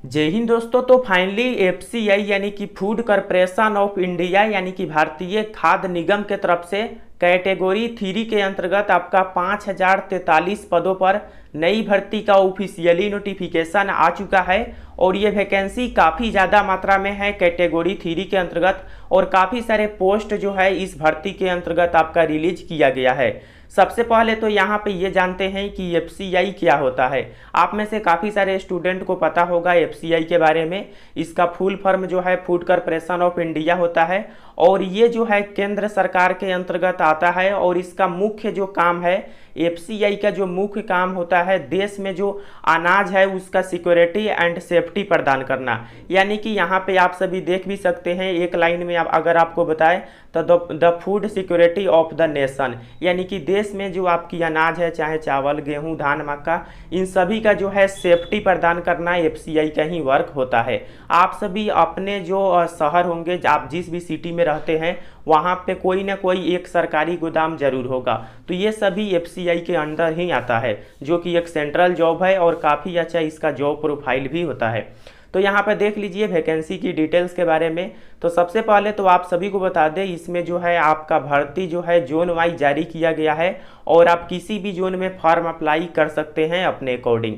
जय हिंद दोस्तों। तो फाइनली एफसीआई यानी कि फूड कॉरपोरेशन ऑफ इंडिया यानी कि भारतीय खाद्य निगम के तरफ से कैटेगरी 3 के अंतर्गत आपका 5043 पदों पर नई भर्ती का ऑफिशियली नोटिफिकेशन आ चुका है और ये वैकेंसी काफ़ी ज़्यादा मात्रा में है कैटेगरी 3 के अंतर्गत और काफ़ी सारे पोस्ट जो है इस भर्ती के अंतर्गत आपका रिलीज किया गया है। सबसे पहले तो यहाँ पे ये जानते हैं कि एफसीआई क्या होता है। आप में से काफ़ी सारे स्टूडेंट को पता होगा एफसीआई के बारे में। इसका फुल फॉर्म जो है फूड कॉरपोरेशन ऑफ इंडिया होता है और ये जो है केंद्र सरकार के अंतर्गत आता है और इसका मुख्य जो काम है, एफसीआई का जो मुख्य काम होता है देश में जो अनाज है उसका सिक्योरिटी एंड सेफ्टी प्रदान करना। यानी कि यहाँ पे आप सभी देख भी सकते हैं एक लाइन में अगर आपको बताएं तो the food security of the nation, यानी कि देश में जो आपकी अनाज है चाहे चावल गेहूं धान मक्का इन सभी का जो है सेफ्टी प्रदान करना एफसीआई का ही वर्क होता है। आप सभी अपने जो शहर होंगे, आप जिस भी सिटी में रहते हैं वहाँ पे कोई ना कोई एक सरकारी गोदाम जरूर होगा, तो ये सभी एफसीआई के अंडर ही आता है जो कि एक सेंट्रल जॉब है और काफ़ी अच्छा इसका जॉब प्रोफाइल भी होता है। तो यहाँ पर देख लीजिए वैकेंसी की डिटेल्स के बारे में। तो सबसे पहले तो आप सभी को बता दें इसमें जो है आपका भर्ती जो है जोन वाइज जारी किया गया है और आप किसी भी जोन में फॉर्म अप्लाई कर सकते हैं अपने अकॉर्डिंग।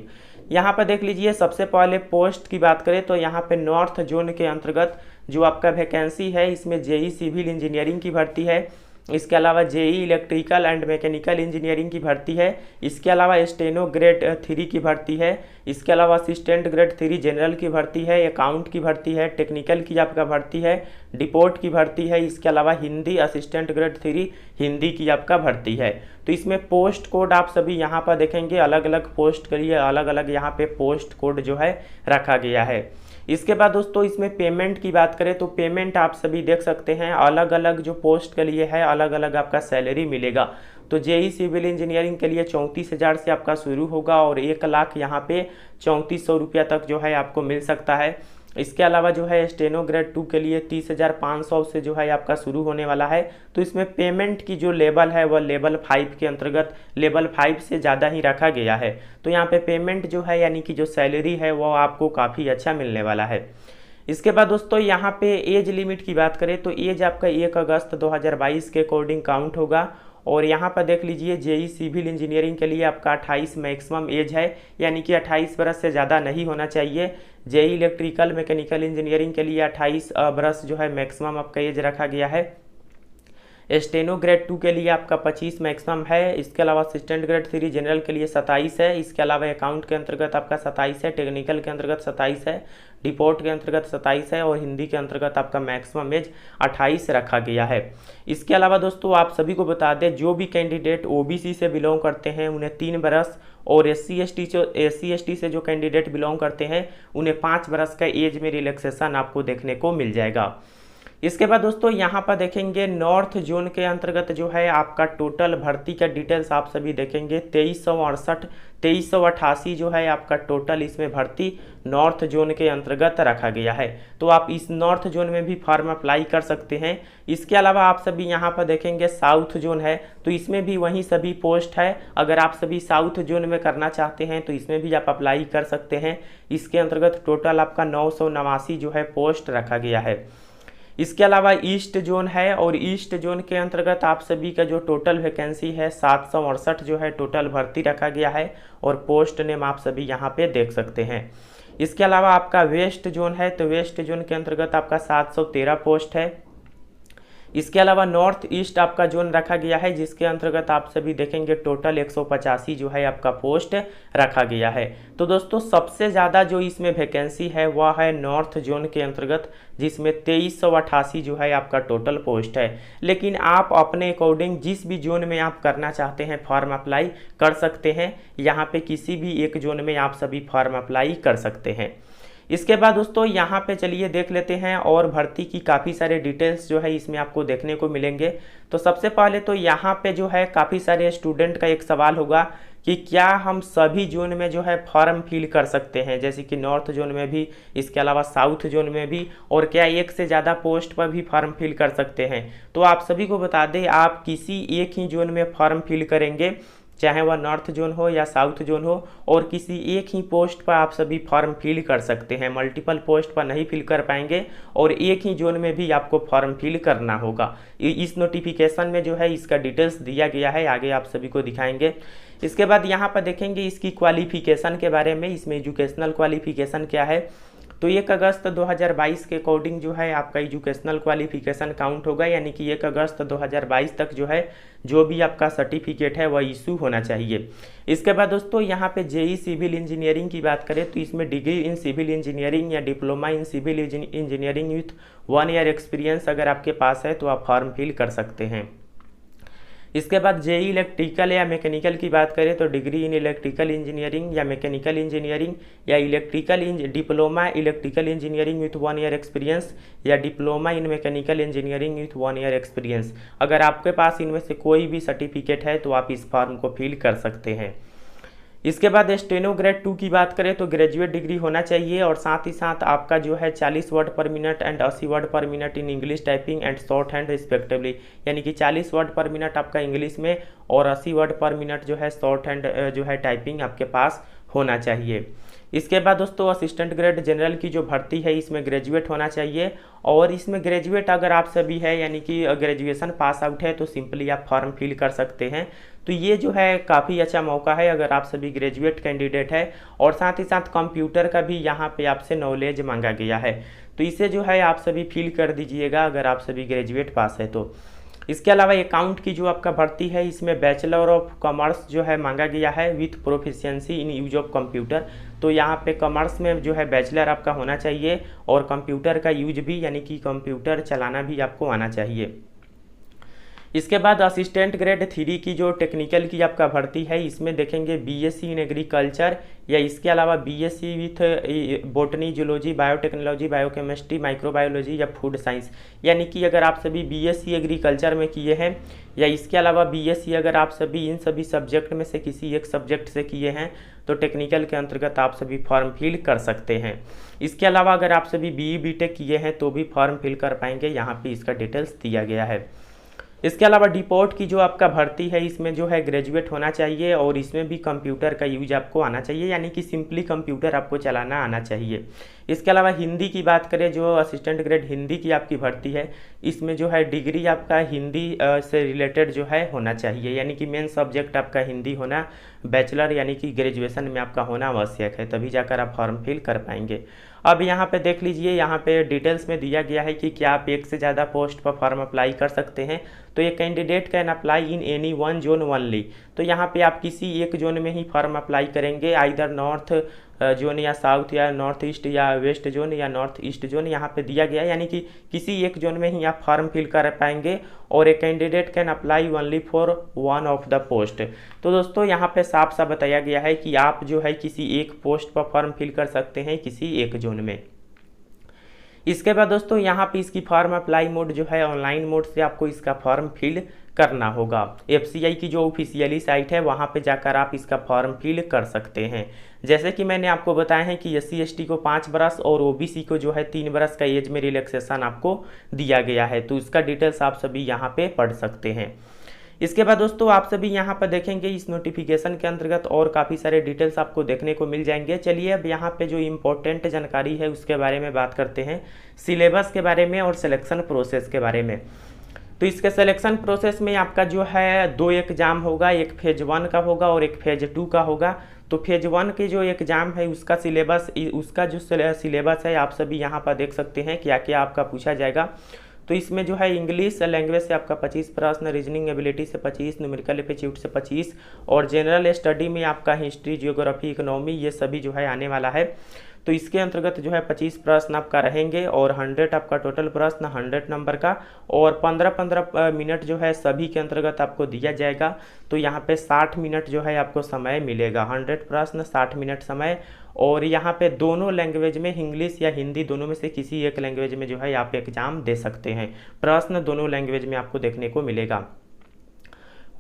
यहाँ पर देख लीजिए सबसे पहले पोस्ट की बात करें तो यहाँ पे नॉर्थ जोन के अंतर्गत जो आपका वैकेंसी है इसमें जेई सिविल इंजीनियरिंग की भर्ती है। इसके अलावा JE electrical and mechanical engineering की भर्ती है। इसके अलावा स्टेनो ग्रेड 3 की भर्ती है। इसके अलावा असिस्टेंट ग्रेड 3 जनरल की भर्ती है, अकाउंट की भर्ती है, टेक्निकल की आपका भर्ती है, डिपोर्ट की भर्ती है। इसके अलावा हिंदी असिस्टेंट ग्रेड 3 हिंदी की आपका भर्ती है। तो इसमें पोस्ट कोड आप सभी यहाँ पर देखेंगे अलग अलग पोस्ट के लिए अलग अलग यहाँ पे पोस्ट कोड जो है रखा गया है। इसके बाद दोस्तों इसमें पेमेंट की बात करें तो पेमेंट आप सभी देख सकते हैं अलग अलग जो पोस्ट के लिए है अलग अलग आपका सैलरी मिलेगा। तो जेई सिविल इंजीनियरिंग के लिए 34,000 से आपका शुरू होगा और 1,00,000 यहाँ पे 3400 रुपया तक जो है आपको मिल सकता है। इसके अलावा जो है स्टेनो ग्रेड 2 के लिए 30,500 से जो है आपका शुरू होने वाला है। तो इसमें पेमेंट की जो लेवल है वह लेवल 5 के अंतर्गत लेवल 5 से ज़्यादा ही रखा गया है। तो यहाँ पे पेमेंट जो है यानी कि जो सैलरी है वो आपको काफ़ी अच्छा मिलने वाला है। इसके बाद दोस्तों यहाँ पे एज लिमिट की बात करें तो एज आपका 1 अगस्त 2022 के अकॉर्डिंग काउंट होगा और यहाँ पर देख लीजिए जेई सिविल इंजीनियरिंग के लिए आपका 28 मैक्सिमम एज है, यानी कि 28 बरस से ज़्यादा नहीं होना चाहिए। जेई इलेक्ट्रिकल मैकेनिकल इंजीनियरिंग के लिए 28 बरस जो है मैक्सिमम आपका एज रखा गया है। स्टेनो ग्रेड 2 के लिए आपका 25 मैक्सिमम है। इसके अलावा असिस्टेंट ग्रेड 3 जनरल के लिए 27 है। इसके अलावा अकाउंट के अंतर्गत आपका 27 है, टेक्निकल के अंतर्गत 27 है, डिपोर्ट के अंतर्गत 27 है और हिंदी के अंतर्गत आपका मैक्सिमम एज 28 रखा गया है। इसके अलावा दोस्तों आप सभी को बता दें जो भी कैंडिडेट ओबीसी से बिलोंग करते हैं उन्हें 3 बरस और एससी एसटी से जो कैंडिडेट बिलोंग करते हैं उन्हें 5 बरस का एज में रिलैक्सेशन आपको देखने को मिल जाएगा। इसके बाद दोस्तों यहाँ पर देखेंगे नॉर्थ जोन के अंतर्गत जो है आपका टोटल भर्ती का डिटेल्स आप सभी देखेंगे 2388 जो है आपका टोटल इसमें भर्ती नॉर्थ जोन के अंतर्गत रखा गया है। तो आप इस नॉर्थ जोन में भी फॉर्म अप्लाई कर सकते हैं। इसके अलावा आप सभी यहाँ पर देखेंगे साउथ जोन है तो इसमें भी वही सभी पोस्ट है। अगर आप सभी साउथ जोन में करना चाहते हैं तो इसमें भी आप अप्लाई कर सकते हैं। इसके अंतर्गत टोटल आपका 989 जो है पोस्ट रखा गया है। इसके अलावा ईस्ट जोन है और ईस्ट जोन के अंतर्गत आप सभी का जो टोटल वैकेंसी है 768 जो है टोटल भर्ती रखा गया है और पोस्ट नेम आप सभी यहाँ पे देख सकते हैं। इसके अलावा आपका वेस्ट जोन है तो वेस्ट जोन के अंतर्गत आपका 713 पोस्ट है। इसके अलावा नॉर्थ ईस्ट आपका जोन रखा गया है जिसके अंतर्गत आप सभी देखेंगे टोटल 185 जो है आपका पोस्ट रखा गया है। तो दोस्तों सबसे ज़्यादा जो इसमें वैकेंसी है वह है नॉर्थ जोन के अंतर्गत जिसमें 2388 जो है आपका टोटल पोस्ट है। लेकिन आप अपने अकॉर्डिंग जिस भी जोन में आप करना चाहते हैं फॉर्म अप्लाई कर सकते हैं। यहाँ पे किसी भी एक जोन में आप सभी फॉर्म अप्लाई कर सकते हैं। इसके बाद दोस्तों यहाँ पे चलिए देख लेते हैं और भर्ती की काफ़ी सारे डिटेल्स जो है इसमें आपको देखने को मिलेंगे। तो सबसे पहले तो यहाँ पे जो है काफ़ी सारे स्टूडेंट का एक सवाल होगा कि क्या हम सभी जोन में जो है फॉर्म फिल कर सकते हैं, जैसे कि नॉर्थ जोन में भी, इसके अलावा साउथ जोन में भी, और क्या एक से ज़्यादा पोस्ट पर भी फॉर्म फिल कर सकते हैं। तो आप सभी को बता दें आप किसी एक ही जोन में फॉर्म फिल करेंगे चाहे वह नॉर्थ जोन हो या साउथ जोन हो, और किसी एक ही पोस्ट पर आप सभी फॉर्म फिल कर सकते हैं। मल्टीपल पोस्ट पर नहीं फिल कर पाएंगे और एक ही जोन में भी आपको फॉर्म फिल करना होगा। इस नोटिफिकेशन में जो है इसका डिटेल्स दिया गया है, आगे आप सभी को दिखाएंगे। इसके बाद यहाँ पर देखेंगे इसकी क्वालिफिकेशन के बारे में, इसमें एजुकेशनल क्वालिफिकेशन क्या है। तो 1 अगस्त 2022 के अकॉर्डिंग जो है आपका एजुकेशनल क्वालिफिकेशन काउंट होगा, यानी कि 1 अगस्त 2022 तक जो है जो भी आपका सर्टिफिकेट है वह इशू होना चाहिए। इसके बाद दोस्तों यहाँ पे जेई सिविल इंजीनियरिंग की बात करें तो इसमें डिग्री इन सिविल इंजीनियरिंग या diploma in civil engineering with 1 year experience अगर आपके पास है तो आप फॉर्म फिल कर सकते हैं। इसके बाद जेई इलेक्ट्रिकल या मैकेनिकल की बात करें तो डिग्री इन इलेक्ट्रिकल इंजीनियरिंग या मैकेनिकल इंजीनियरिंग या diploma electrical engineering with 1 year experience या diploma in mechanical engineering with 1 year experience, अगर आपके पास इनमें से कोई भी सर्टिफिकेट है तो आप इस फॉर्म को फिल कर सकते हैं। इसके बाद स्टेनो ग्रेड 2 की बात करें तो ग्रेजुएट डिग्री होना चाहिए और साथ ही साथ आपका जो है 40 वर्ड पर मिनट एंड 80 वर्ड पर minute in English typing and short hand respectively, यानी कि 40 वर्ड पर मिनट आपका इंग्लिश में और 80 वर्ड पर मिनट जो है शॉर्ट हैंड जो है टाइपिंग आपके पास होना चाहिए। इसके बाद दोस्तों असिस्टेंट ग्रेड जनरल की जो भर्ती है इसमें ग्रेजुएट होना चाहिए, और इसमें ग्रेजुएट अगर आप सभी है यानी कि ग्रेजुएशन पास आउट है तो सिंपली आप फॉर्म फिल कर सकते हैं। तो ये जो है काफ़ी अच्छा मौका है अगर आप सभी ग्रेजुएट कैंडिडेट है, और साथ ही साथ कंप्यूटर का भी यहाँ पे आपसे नॉलेज मांगा गया है, तो इसे जो है आप सभी फिल कर दीजिएगा अगर आप सभी ग्रेजुएट पास है तो। इसके अलावा अकाउंट की जो आपका भर्ती है इसमें बैचलर ऑफ कॉमर्स जो है मांगा गया है with proficiency in use of computer, तो यहाँ पे कॉमर्स में जो है बैचलर आपका होना चाहिए और कंप्यूटर का यूज भी यानी कि कंप्यूटर चलाना भी आपको आना चाहिए। इसके बाद असिस्टेंट ग्रेड 3 की जो टेक्निकल की आपका भर्ती है इसमें देखेंगे बीएससी इन एग्रीकल्चर या इसके अलावा BSc with botany zoology biotechnology biochemistry microbiology या फूड साइंस, यानी कि अगर आप सभी बीएससी एग्रीकल्चर में किए हैं या इसके अलावा बीएससी अगर आप सभी इन सभी सब्जेक्ट में से किसी एक सब्जेक्ट से किए हैं तो टेक्निकल के अंतर्गत आप सभी फॉर्म फिल कर सकते हैं। इसके अलावा अगर आप सभी बीई बीटेक किए हैं तो भी फॉर्म फिल कर पाएंगे, यहाँ पे इसका डिटेल्स दिया गया है। इसके अलावा डिपोर्ट की जो आपका भर्ती है इसमें जो है ग्रेजुएट होना चाहिए और इसमें भी कंप्यूटर का यूज आपको आना चाहिए, यानी कि सिंपली कंप्यूटर आपको चलाना आना चाहिए। इसके अलावा हिंदी की बात करें जो असिस्टेंट ग्रेड हिंदी की आपकी भर्ती है इसमें जो है डिग्री आपका हिंदी से रिलेटेड जो है होना चाहिए, यानी कि मेन सब्जेक्ट आपका हिंदी होना, बैचलर यानी कि ग्रेजुएशन में आपका होना आवश्यक है, तभी जाकर आप फॉर्म फिल कर पाएंगे। अब यहाँ पे देख लीजिए, यहाँ पे डिटेल्स में दिया गया है कि क्या आप एक से ज़्यादा पोस्ट पर फॉर्म अप्लाई कर सकते हैं। तो ये candidate can apply in any one zone only, तो यहाँ पे आप किसी एक जोन में ही फॉर्म अप्लाई करेंगे, आइदर नॉर्थ जोन या साउथ या नॉर्थ ईस्ट या वेस्ट जोन या नॉर्थ ईस्ट जोन यहाँ पे दिया गया है, यानी कि किसी एक जोन में ही आप फॉर्म फिल कर पाएंगे और एक candidate can apply only for one of the post. तो दोस्तों यहाँ पे साफ साफ बताया गया है कि आप जो है किसी एक पोस्ट पर फॉर्म फिल कर सकते हैं किसी एक जोन में। इसके बाद दोस्तों यहाँ पे इसकी फॉर्म अप्लाई मोड जो है ऑनलाइन मोड से आपको इसका फॉर्म फिल करना होगा। एफसीआई की जो ऑफिशियली साइट है वहाँ पे जाकर आप इसका फॉर्म फिल कर सकते हैं। जैसे कि मैंने आपको बताया है कि एससी एसटी को 5 बरस और ओबीसी को जो है 3 बरस का एज में रिलैक्सेशन आपको दिया गया है, तो इसका डिटेल्स आप सभी यहाँ पे पढ़ सकते हैं। इसके बाद दोस्तों आप सभी यहाँ पर देखेंगे इस नोटिफिकेशन के अंतर्गत और काफ़ी सारे डिटेल्स आपको देखने को मिल जाएंगे। चलिए अब यहाँ पे जो इम्पोर्टेंट जानकारी है उसके बारे में बात करते हैं, सिलेबस के बारे में और सिलेक्शन प्रोसेस के बारे में। तो इसके सिलेक्शन प्रोसेस में आपका जो है 2 एग्जाम होगा, एक फेज 1 का होगा और एक फेज 2 का होगा। तो फेज 1 के जो एग्ज़ाम है उसका जो सिलेबस है आप सभी यहाँ पर देख सकते हैं क्या क्या आपका पूछा जाएगा। तो इसमें जो है इंग्लिश लैंग्वेज से आपका 25 प्रश्न, रीजनिंग एबिलिटी से 25, न्यूमेरिकल एप्टीट्यूड से 25 और जनरल स्टडी में आपका हिस्ट्री ज्योग्राफी इकोनॉमी ये सभी जो है आने वाला है। तो इसके अंतर्गत जो है 25 प्रश्न आपका रहेंगे और 100 आपका टोटल प्रश्न 100 नंबर का और 15-15 मिनट जो है सभी के अंतर्गत आपको दिया जाएगा। तो यहाँ पे 60 मिनट जो है आपको समय मिलेगा, 100 प्रश्न 60 मिनट समय। और यहाँ पे दोनों लैंग्वेज में इंग्लिश या हिंदी दोनों में से किसी एक लैंग्वेज में जो है आप एग्जाम दे सकते हैं, प्रश्न दोनों लैंग्वेज में आपको देखने को मिलेगा।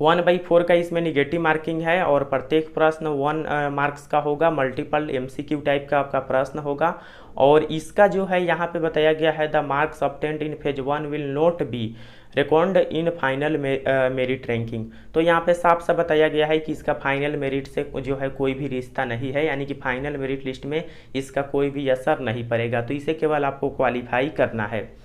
1/4 का इसमें निगेटिव मार्किंग है और प्रत्येक प्रश्न 1 मार्क्स का होगा। मल्टीपल MCQ टाइप का आपका प्रश्न होगा और इसका जो है यहाँ पे बताया गया है the marks obtained in phase 1 will not be record in final merit ranking. तो यहाँ पे साफ साफ बताया गया है कि इसका फाइनल मेरिट से जो है कोई भी रिश्ता नहीं है, यानी कि फाइनल मेरिट लिस्ट में इसका कोई भी असर नहीं पड़ेगा। तो इसे केवल आपको क्वालिफाई करना है।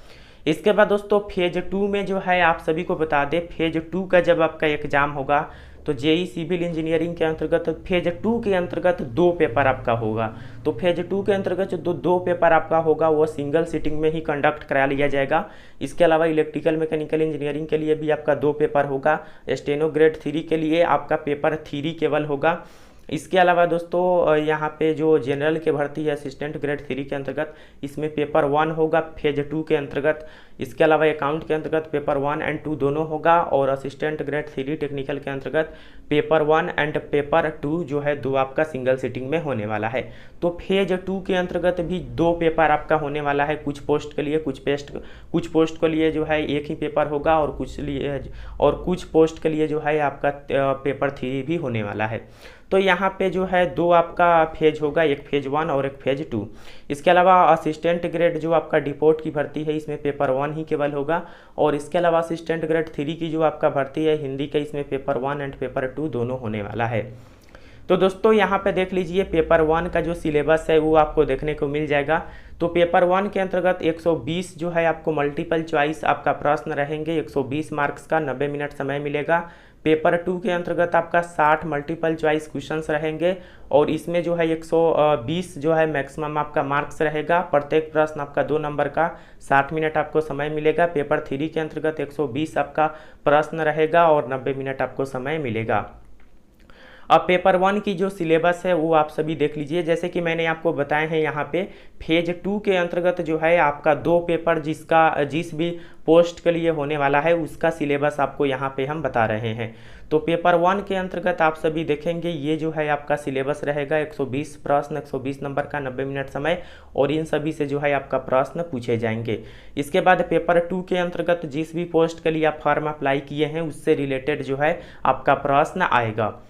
इसके बाद दोस्तों फेज 2 में जो है आप सभी को बता दें, फेज 2 का जब आपका एग्जाम होगा तो JEE सिविल इंजीनियरिंग के अंतर्गत फेज 2 के अंतर्गत 2 पेपर आपका होगा। तो फेज 2 के अंतर्गत जो दो पेपर आपका होगा वो सिंगल सिटिंग में ही कंडक्ट करा लिया जाएगा। इसके अलावा इलेक्ट्रिकल मैकेनिकल इंजीनियरिंग के लिए भी आपका 2 पेपर होगा। स्टेनो ग्रेड 3 के लिए आपका पेपर 3 केवल होगा। इसके अलावा दोस्तों यहाँ पे जो जनरल के भर्ती है असिस्टेंट ग्रेड 3 के अंतर्गत, इसमें पेपर 1 होगा फेज 2 के अंतर्गत। इसके अलावा अकाउंट के अंतर्गत पेपर 1 और 2 दोनों होगा और असिस्टेंट ग्रेड 3 टेक्निकल के अंतर्गत पेपर 1 और पेपर 2 जो है 2 आपका सिंगल सिटिंग में होने वाला है। तो फेज 2 के अंतर्गत भी 2 पेपर आपका होने वाला है। कुछ पोस्ट के लिए कुछ पोस्ट के लिए जो है 1 ही पेपर होगा और कुछ पोस्ट के लिए जो है आपका पेपर 3 भी होने वाला है। तो यहाँ पे जो है 2 आपका फेज होगा, एक फेज 1 और एक फेज 2। इसके अलावा असिस्टेंट ग्रेड जो आपका डिपोर्ट की भर्ती है इसमें पेपर 1 ही केवल होगा और इसके अलावा असिस्टेंट ग्रेड 3 की जो आपका भर्ती है हिंदी का, इसमें पेपर 1 और पेपर 2 दोनों होने वाला है। तो दोस्तों यहाँ पे देख लीजिए पेपर 1 का जो सिलेबस है वो आपको देखने को मिल जाएगा। तो पेपर 1 के अंतर्गत 120 जो है आपको मल्टीपल चॉइस आपका प्रश्न रहेंगे, 120 मार्क्स का 90 मिनट समय मिलेगा। पेपर 2 के अंतर्गत आपका 60 मल्टीपल चॉइस क्वेश्चंस रहेंगे और इसमें जो है 120 जो है मैक्सिमम आपका मार्क्स रहेगा। प्रत्येक प्रश्न आपका 2 नंबर का, 60 मिनट आपको समय मिलेगा। पेपर 3 के अंतर्गत 120 आपका प्रश्न रहेगा और 90 मिनट आपको समय मिलेगा। अब पेपर 1 की जो सिलेबस है वो आप सभी देख लीजिए। जैसे कि मैंने आपको बताए हैं यहाँ पे फेज 2 के अंतर्गत जो है आपका 2 पेपर जिस भी पोस्ट के लिए होने वाला है उसका सिलेबस आपको यहाँ पे हम बता रहे हैं। तो पेपर 1 के अंतर्गत आप सभी देखेंगे ये जो है आपका सिलेबस रहेगा, 120 प्रश्न, 120 नंबर का, 90 मिनट समय और इन सभी से जो है आपका प्रश्न पूछे जाएंगे। इसके बाद पेपर 2 के अंतर्गत जिस भी पोस्ट के लिए आप फॉर्म अप्लाई किए हैं उससे रिलेटेड जो है आपका प्रश्न आएगा।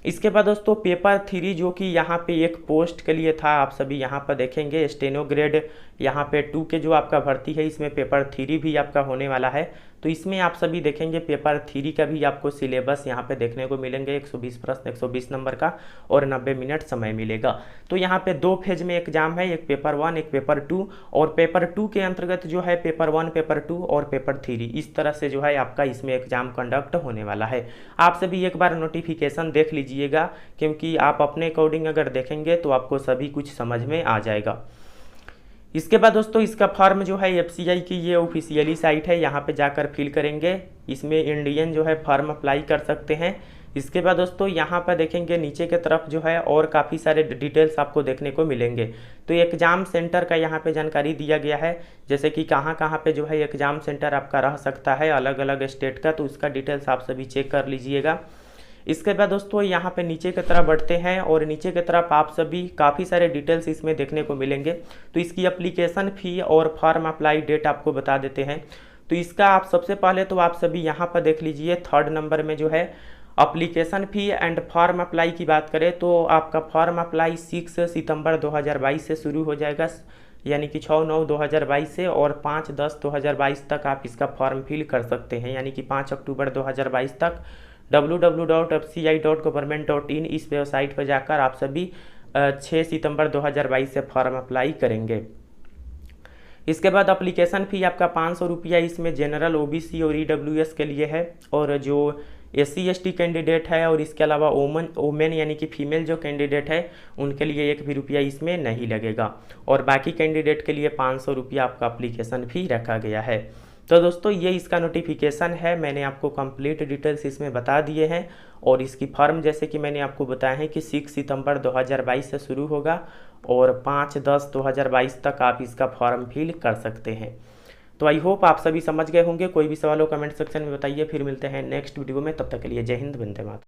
इसके बाद दोस्तों पेपर 3 जो कि यहाँ पे एक पोस्ट के लिए था, आप सभी यहाँ पर देखेंगे स्टेनो ग्रेड यहाँ पे 2 के जो आपका भर्ती है इसमें पेपर 3 भी आपका होने वाला है। तो इसमें आप सभी देखेंगे पेपर 3 का भी आपको सिलेबस यहाँ पे देखने को मिलेंगे, 120 प्रश्न, 120 नंबर का और 90 मिनट समय मिलेगा। तो यहाँ पे 2 फेज में एग्जाम है, एक पेपर 1 एक पेपर 2 और पेपर 2 के अंतर्गत जो है पेपर 1 पेपर 2 और पेपर 3 इस तरह से जो है आपका इसमें एग्जाम कंडक्ट होने वाला है। आप सभी एक बार नोटिफिकेशन देख लीजिएगा क्योंकि आप अपने अकॉर्डिंग अगर देखेंगे तो आपको सभी कुछ समझ में आ जाएगा। इसके बाद दोस्तों इसका फॉर्म जो है FCI की ये ऑफिशियली साइट है, यहाँ पे जाकर फिल करेंगे। इसमें इंडियन जो है फॉर्म अप्लाई कर सकते हैं। इसके बाद दोस्तों यहाँ पर देखेंगे नीचे की तरफ जो है और काफ़ी सारे डिटेल्स आपको देखने को मिलेंगे। तो एग्ज़ाम सेंटर का यहाँ पे जानकारी दिया गया है, जैसे कि कहाँ कहाँ पे जो है एग्ज़ाम सेंटर आपका रह सकता है अलग अलग स्टेट का, तो उसका डिटेल्स आप सभी चेक कर लीजिएगा। इसके बाद दोस्तों यहाँ पे नीचे की तरफ बढ़ते हैं और नीचे की तरफ आप सभी काफ़ी सारे डिटेल्स इसमें देखने को मिलेंगे। तो इसकी एप्लीकेशन फ़ी और फॉर्म अप्लाई डेट आपको बता देते हैं। तो इसका आप सबसे पहले तो आप सभी यहाँ पर देख लीजिए, 3rd नंबर में जो है application fee and form apply की बात करें तो आपका फॉर्म अप्लाई 6 सितंबर 2022 से शुरू हो जाएगा, यानी कि 6/9/2022 से और 5/10/2022 तक आप इसका फॉर्म फिल कर सकते हैं, यानी कि 5 अक्टूबर 2022 तक www.fci.government.in इस वेबसाइट पर जाकर आप सभी 6 सितंबर 2022 से फॉर्म अप्लाई करेंगे। इसके बाद एप्लीकेशन फ़ी आपका 500 रुपया इसमें जनरल OBC और EWS के लिए है और जो SC ST कैंडिडेट है और इसके अलावा वोमेन यानी कि फीमेल जो कैंडिडेट है उनके लिए 1 भी रुपया इसमें नहीं लगेगा और बाकी कैंडिडेट के लिए 500 रुपया आपका एप्लीकेशन फ़ी रखा गया है। तो दोस्तों ये इसका नोटिफिकेशन है, मैंने आपको कंप्लीट डिटेल्स इसमें बता दिए हैं और इसकी फॉर्म जैसे कि मैंने आपको बताया है कि 6 सितंबर 2022 से शुरू होगा और 5/10/2022 तक आप इसका फॉर्म फिल कर सकते हैं। तो आई होप आप सभी समझ गए होंगे। कोई भी सवाल हो कमेंट सेक्शन में बताइए। फिर मिलते हैं नेक्स्ट वीडियो में, तब तक के लिए जय हिंद, वंदे मातरम।